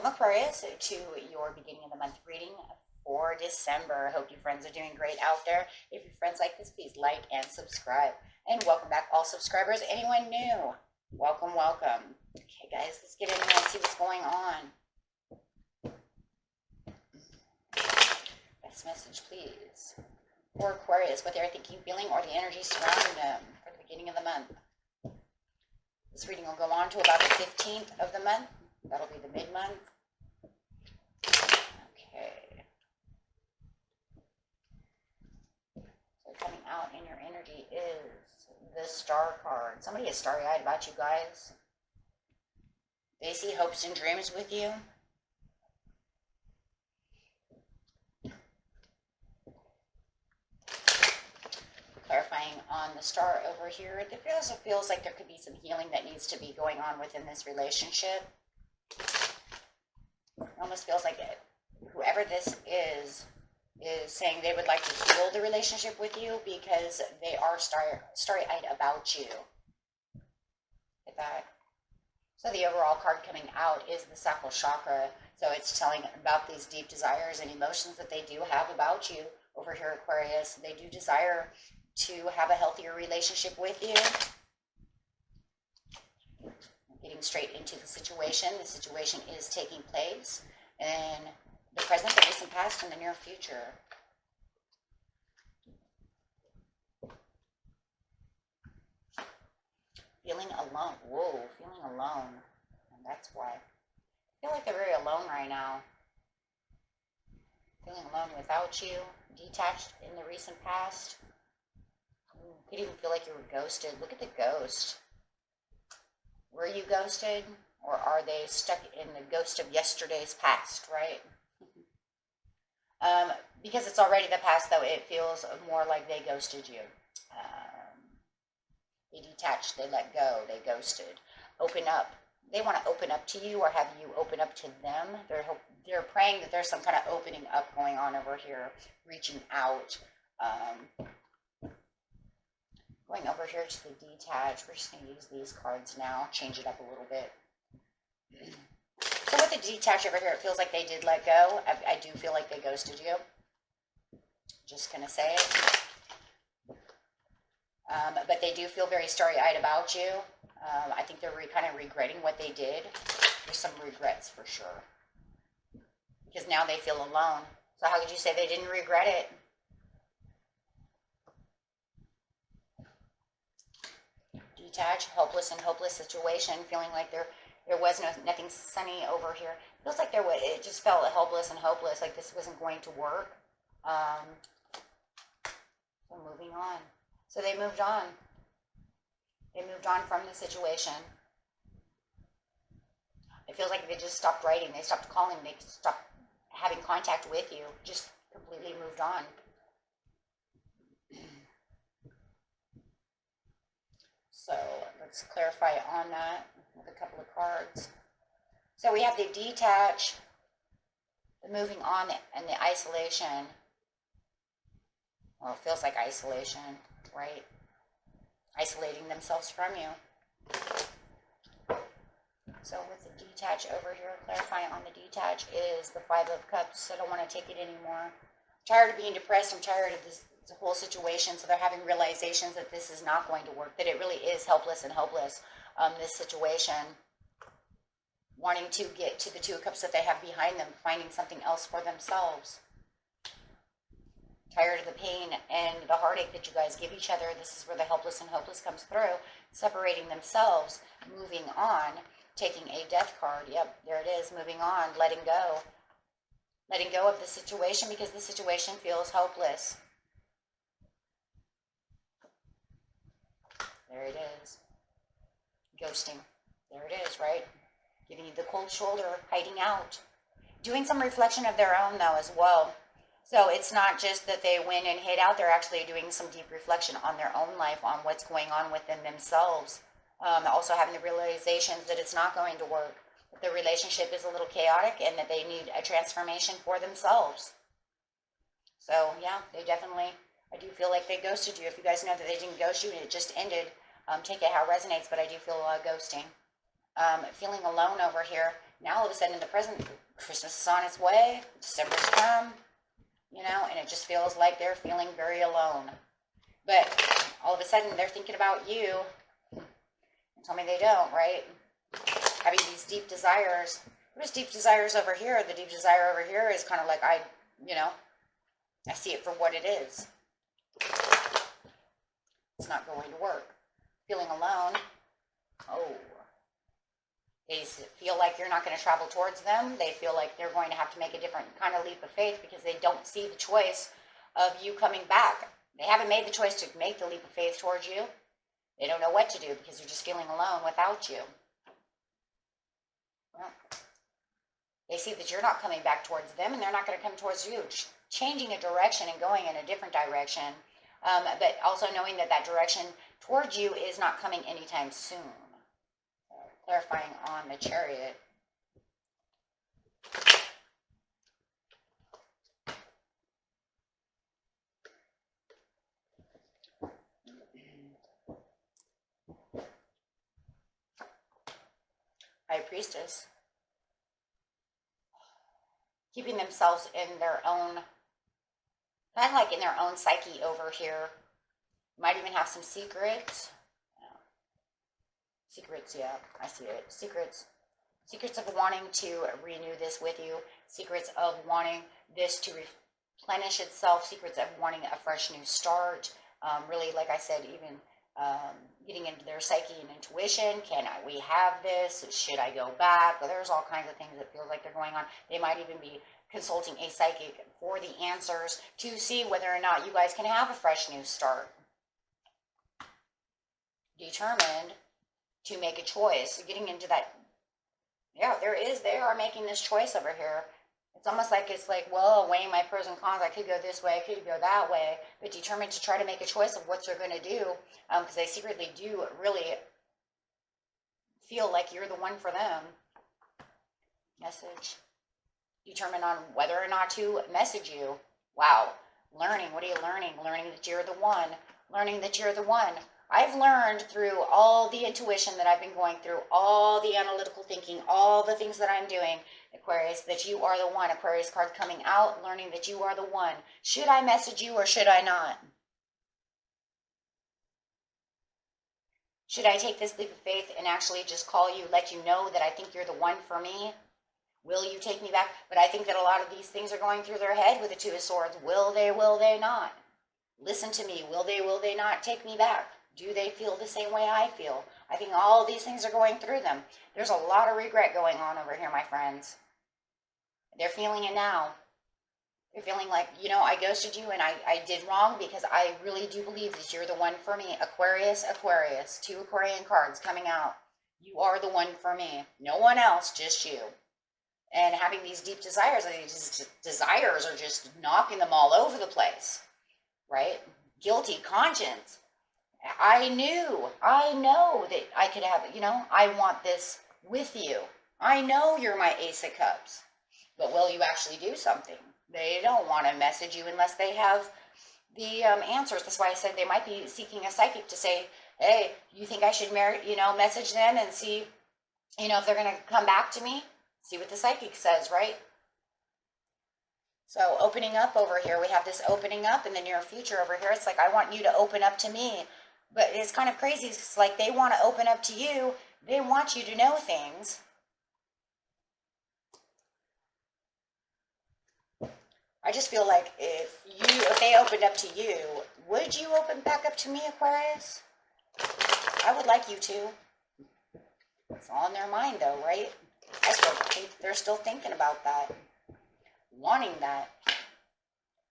Welcome, Aquarius, to your beginning of the month reading for December. I hope you friends are doing great out there. If your friends like this, please like and subscribe. And welcome back, all subscribers. Anyone new, welcome, welcome. Okay, guys, let's get in here and see what's going on. Best message, please. For Aquarius, what they're thinking, feeling, or the energy surrounding them for the beginning of the month. This reading will go on to about the 15th of the month. That'll be the mid-month. Okay. So coming out in your energy is the Star card. Somebody is starry-eyed about you guys. They see hopes and dreams with you. Clarifying on the Star over here, it also feels like there could be some healing that needs to be going on within this relationship. It almost feels like whoever this is saying they would like to heal the relationship with you because they are starry-eyed about you. Get that? So the overall card coming out is the sacral chakra. So it's telling about these deep desires and emotions that they do have about you over here, Aquarius. They do desire to have a healthier relationship with you. Getting straight into the situation. The situation is taking place in the present, the recent past, and the near future. Feeling alone. Whoa, feeling alone. And that's why. I feel like they're very alone right now. Feeling alone without you. Detached in the recent past. You could even feel like you were ghosted. Look at the ghost. Were you ghosted, or are they stuck in the ghost of yesterday's past, right? Because it's already the past, though, it feels more like they ghosted you. They detached, they let go, they ghosted. Open up. They want to open up to you, or have you open up to them. They're praying that there's some kind of opening up going on over here, reaching out. Going over here to the detach, we're just going to use these cards now, change it up a little bit. So with the detach over here, it feels like they did let go. I do feel like they ghosted you. Just going to say it. But they do feel very starry-eyed about you. I think they're kind of regretting what they did. There's some regrets for sure. Because now they feel alone. So how could you say they didn't regret it? Detached, helpless and hopeless situation, feeling like there was nothing sunny over here. Feels like it just felt helpless and hopeless, like this wasn't going to work. So moving on. So they moved on. They moved on from the situation. It feels like they just stopped writing. They stopped calling. They stopped having contact with you. Just completely moved on. So let's clarify on that with a couple of cards. So we have the detach, the moving on, and the isolation. Well, it feels like isolation, right? Isolating themselves from you. So with the detach over here, clarifying on the detach is the Five of Cups. I don't want to take it anymore. I'm tired of being depressed. I'm tired of this whole situation. So they're having realizations that this is not going to work, that it really is helpless and hopeless, this situation. Wanting to get to the Two of Cups that they have behind them, finding something else for themselves. Tired of the pain and the heartache that you guys give each other. This is where the helpless and hopeless comes through. Separating themselves, moving on, taking a Death card. Yep, there it is, moving on, letting go. Letting go of the situation because the situation feels hopeless. There it is. Ghosting. There it is, right? Giving you the cold shoulder, hiding out. Doing some reflection of their own, though, as well. So it's not just that they win and hid out. They're actually doing some deep reflection on their own life, on what's going on within themselves. Also having the realizations that it's not going to work. That the relationship is a little chaotic and that they need a transformation for themselves. So, yeah, they definitely, I do feel like they ghosted you. If you guys know that they didn't ghost you and it just ended, take it how it resonates, but I do feel ghosting. Feeling alone over here. Now all of a sudden in the present, Christmas is on its way, December's come, you know, and it just feels like they're feeling very alone. But all of a sudden they're thinking about you. Tell me they don't, right? Having these deep desires. What is deep desires over here? The deep desire over here is kind of like, I see it for what it is. It's not going to work. Feeling alone. Oh. They feel like you're not going to travel towards them. They feel like they're going to have to make a different kind of leap of faith because they don't see the choice of you coming back. They haven't made the choice to make the leap of faith towards you. They don't know what to do because they're just feeling alone without you. Well, they see that you're not coming back towards them and they're not going to come towards you. Changing a direction and going in a different direction, but also knowing that that direction towards you is not coming anytime soon. Clarifying on the Chariot. High Priestess. Keeping themselves in their own, kind of like in their own psyche over here. Might even have some secrets. Secrets, yeah, I see it. Secrets. Secrets of wanting to renew this with you. Secrets of wanting this to replenish itself. Secrets of wanting a fresh new start. Really, like I said, even getting into their psyche and intuition. We have this? Should I go back? There's all kinds of things that feels like they're going on. They might even be consulting a psychic for the answers to see whether or not you guys can have a fresh new start. Determined to make a choice. Getting into that, yeah, they are making this choice over here. It's almost like well, weighing my pros and cons. I could go this way, I could go that way, but determined to try to make a choice of what they're going to do, because they secretly do really feel like you're the one for them. Message. Determined on whether or not to message you. Wow. Learning. What are you learning? Learning that you're the one. Learning that you're the one. I've learned through all the intuition that I've been going through, all the analytical thinking, all the things that I'm doing, Aquarius, that you are the one. Aquarius card coming out, learning that you are the one. Should I message you or should I not? Should I take this leap of faith and actually just call you, let you know that I think you're the one for me? Will you take me back? But I think that a lot of these things are going through their head with the Two of Swords. Will they not? Listen to me. Will they not take me back? Do they feel the same way I feel? I think all these things are going through them. There's a lot of regret going on over here, my friends. They're feeling it now. They're feeling like, I ghosted you and I did wrong because I really do believe that you're the one for me. Aquarius, Aquarius. 2 Aquarian cards coming out. You are the one for me. No one else, just you. And having these deep desires, these desires are just knocking them all over the place. Right? Guilty conscience. I know that I could have, I want this with you. I know you're my Ace of Cups. But will you actually do something? They don't want to message you unless they have the answers. That's why I said they might be seeking a psychic to say, hey, you think I should message them and see, if they're going to come back to me? See what the psychic says, right? So opening up over here, we have this opening up in the near future over here. It's like, I want you to open up to me. But it's kind of crazy. It's like they want to open up to you. They want you to know things. I just feel like if they opened up to you, would you open back up to me, Aquarius? I would like you to. It's all in their mind, though, right? I still think they're still thinking about that. Wanting that.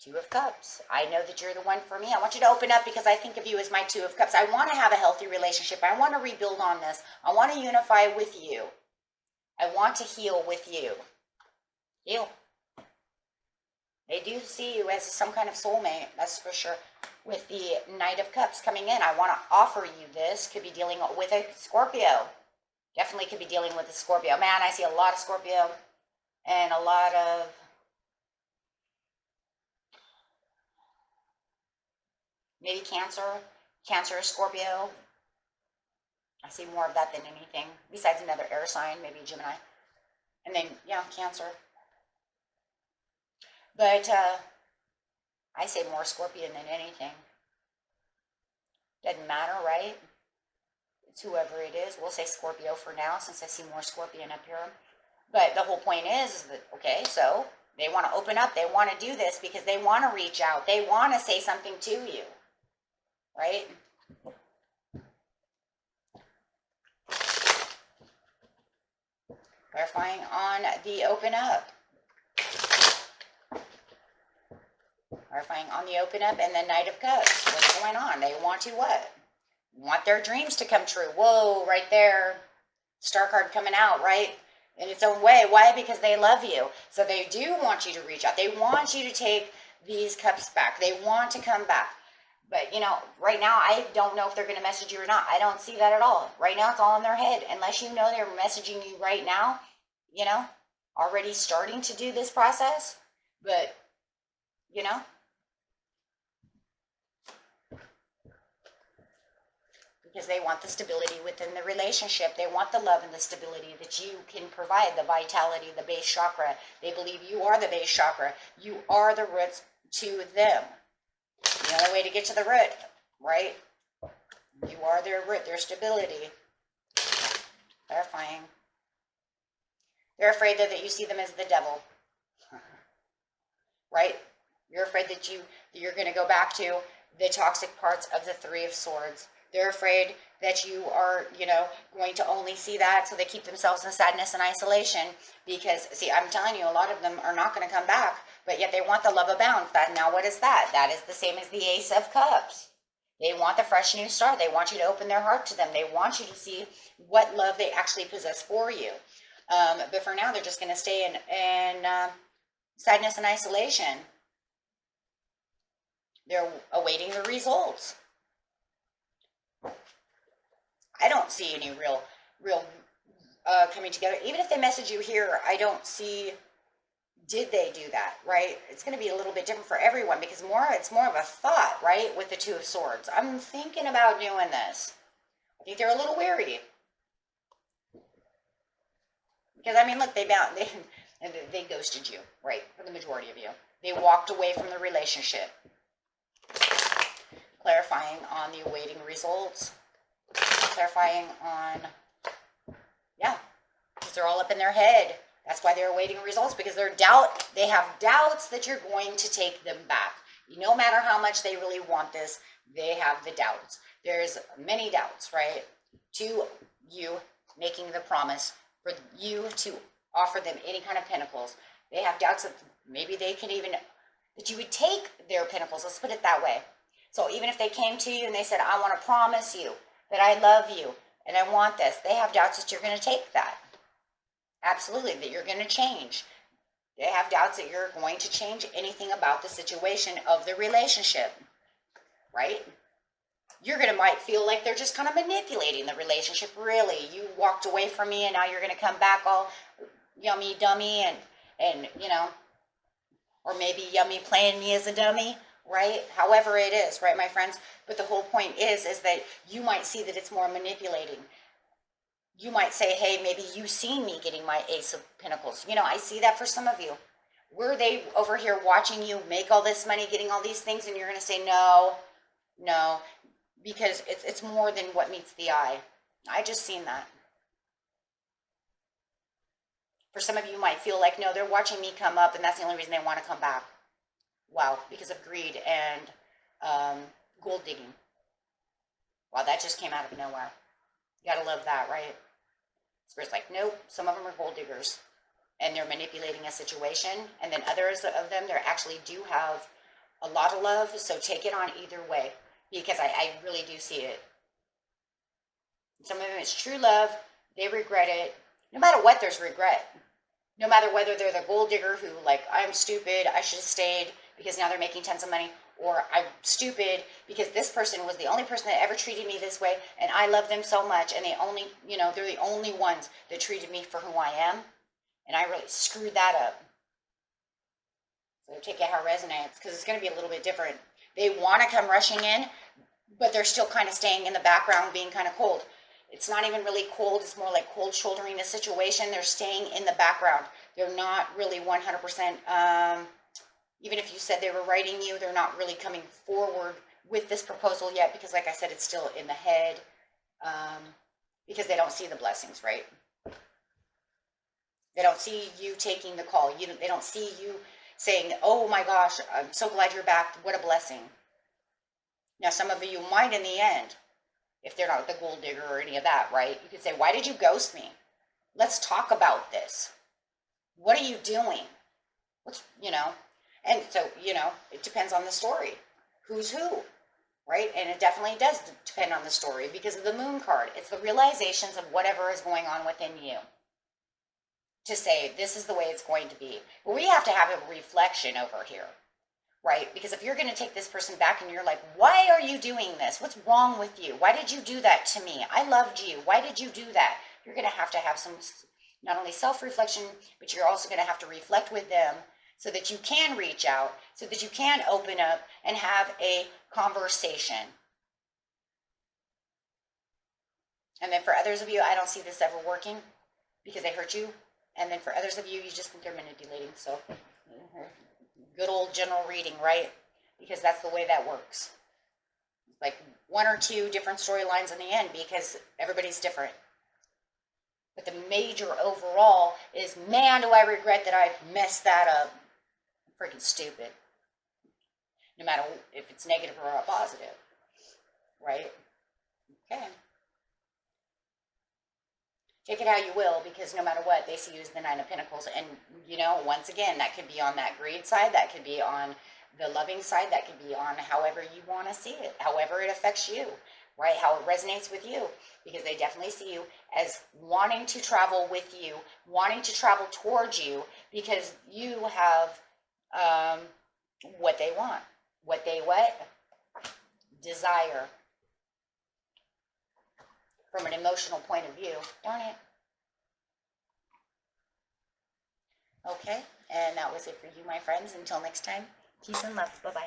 2 of Cups. I know that you're the one for me. I want you to open up because I think of you as my 2 of Cups. I want to have a healthy relationship. I want to rebuild on this. I want to unify with you. I want to heal with you. Heal. They do see you as some kind of soulmate, that's for sure. With the Knight of Cups coming in, I want to offer you this. Could be dealing with a Scorpio. Definitely could be dealing with a Scorpio. Man, I see a lot of Scorpio and a lot of maybe Cancer, Scorpio. I see more of that than anything. Besides another air sign, maybe Gemini. And then, yeah, Cancer. But I say more Scorpion than anything. Doesn't matter, right? It's whoever it is. We'll say Scorpio for now, since I see more Scorpion up here. But the whole point is that, okay, so they want to open up. They want to do this because they want to reach out. They want to say something to you, right? Clarifying on the open up. Clarifying on the open up and the Knight of Cups. What's going on? They want to what? Want their dreams to come true. Whoa, right there. Star card coming out, right? In its own way. Why? Because they love you. So they do want you to reach out. They want you to take these cups back. They want to come back. But, you know, right now, I don't know if they're going to message you or not. I don't see that at all. Right now, it's all in their head. Unless you know they're messaging you right now, you know, already starting to do this process. But, you know, because they want the stability within the relationship. They want the love and the stability that you can provide, the vitality, the base chakra. They believe you are the base chakra. You are the roots to them. The only way to get to the root, right? You are their root, their stability. Clarifying. They're afraid that you see them as the devil. Right? You're afraid that you're going to go back to the toxic parts of the Three of Swords. They're afraid that you are, you know, going to only see that, so they keep themselves in sadness and isolation. Because, see, I'm telling you, a lot of them are not going to come back, but yet they want the love abound. Now, what is that? That is the same as the Ace of Cups. They want the fresh new start. They want you to open their heart to them. They want you to see what love they actually possess for you. But for now, they're just going to stay in sadness and isolation. They're awaiting the results. I don't see any real coming together. Even if they message you here, I don't see, did they do that, right? It's going to be a little bit different for everyone, because it's more of a thought, right, with the Two of Swords. I'm thinking about doing this. I think they're a little weary. Because, I mean, look, they ghosted you, right, for the majority of you. They walked away from the relationship. Clarifying on the awaiting results. Clarifying on, yeah, because they're all up in their head. That's why they're awaiting results, because they have doubts that you're going to take them back. No matter how much they really want this, they have the doubts. There's many doubts, right, to you making the promise for you to offer them any kind of pentacles. They have doubts that maybe they can even, that you would take their pentacles. Let's put it that way. So even if they came to you and they said, I want to promise you that I love you and I want this, they have doubts that you're going to take that. Absolutely, that you're going to change. They have doubts that you're going to change anything about the situation of the relationship, right? You're going to might feel like they're just kind of manipulating the relationship. Really, you walked away from me and now you're going to come back all yummy dummy and you know, or maybe yummy playing me as a dummy. Right? However it is, right, my friends? But the whole point is that you might see that it's more manipulating. You might say, hey, maybe you see me getting my Ace of Pentacles. You know, I see that for some of you. Were they over here watching you make all this money, getting all these things, and you're going to say, no, because it's more than what meets the eye. I just seen that. For some of you might feel like, no, they're watching me come up, and that's the only reason they want to come back. Wow, because of greed and gold digging. Wow, that just came out of nowhere. You gotta love that, right? Spirit's like, nope, some of them are gold diggers. And they're manipulating a situation. And then others of them, they actually do have a lot of love. So take it on either way. Because I really do see it. Some of them, it's true love. They regret it. No matter what, there's regret. No matter whether they're the gold digger who, like, I'm stupid, I should have stayed, because now they're making tons of money, or I'm stupid because this person was the only person that ever treated me this way, and I love them so much, and they're the only ones that treated me for who I am, and I really screwed that up. So take it how it resonates, because it's going to be a little bit different. They want to come rushing in, but they're still kind of staying in the background, being kind of cold. It's not even really cold. It's more like cold shouldering the situation. They're staying in the background. They're not really 100%, even if you said they were writing you, they're not really coming forward with this proposal yet because, like I said, it's still in the head because they don't see the blessings, right? They don't see you taking the call. They don't see you saying, oh my gosh, I'm so glad you're back. What a blessing. Now, some of you might in the end, if they're not the gold digger or any of that, right? You could say, why did you ghost me? Let's talk about this. What are you doing? What's, and so, it depends on the story. Who's who, right? And it definitely does depend on the story because of the moon card. It's the realizations of whatever is going on within you to say, this is the way it's going to be. But we have to have a reflection over here, right? Because if you're going to take this person back and you're like, why are you doing this? What's wrong with you? Why did you do that to me? I loved you. Why did you do that? You're going to have some, not only self-reflection, but you're also going to have to reflect with them so that you can reach out, so that you can open up and have a conversation. And then for others of you, I don't see this ever working because they hurt you. And then for others of you, you just think they're manipulating. So good old general reading, right? Because that's the way that works. Like one or two different storylines in the end because everybody's different. But the major overall is, man, do I regret that I messed that up. Freaking stupid. No matter if it's negative or a positive. Right? Okay. Take it how you will, because no matter what, they see you as the Nine of Pentacles. And, once again, that could be on that greed side. That could be on the loving side. That could be on however you want to see it. However it affects you. Right? How it resonates with you. Because they definitely see you as wanting to travel with you. Wanting to travel towards you. Because you have what they want. What they desire. From an emotional point of view. Darn it. Okay, and that was it for you, my friends. Until next time, peace and love. Bye-bye.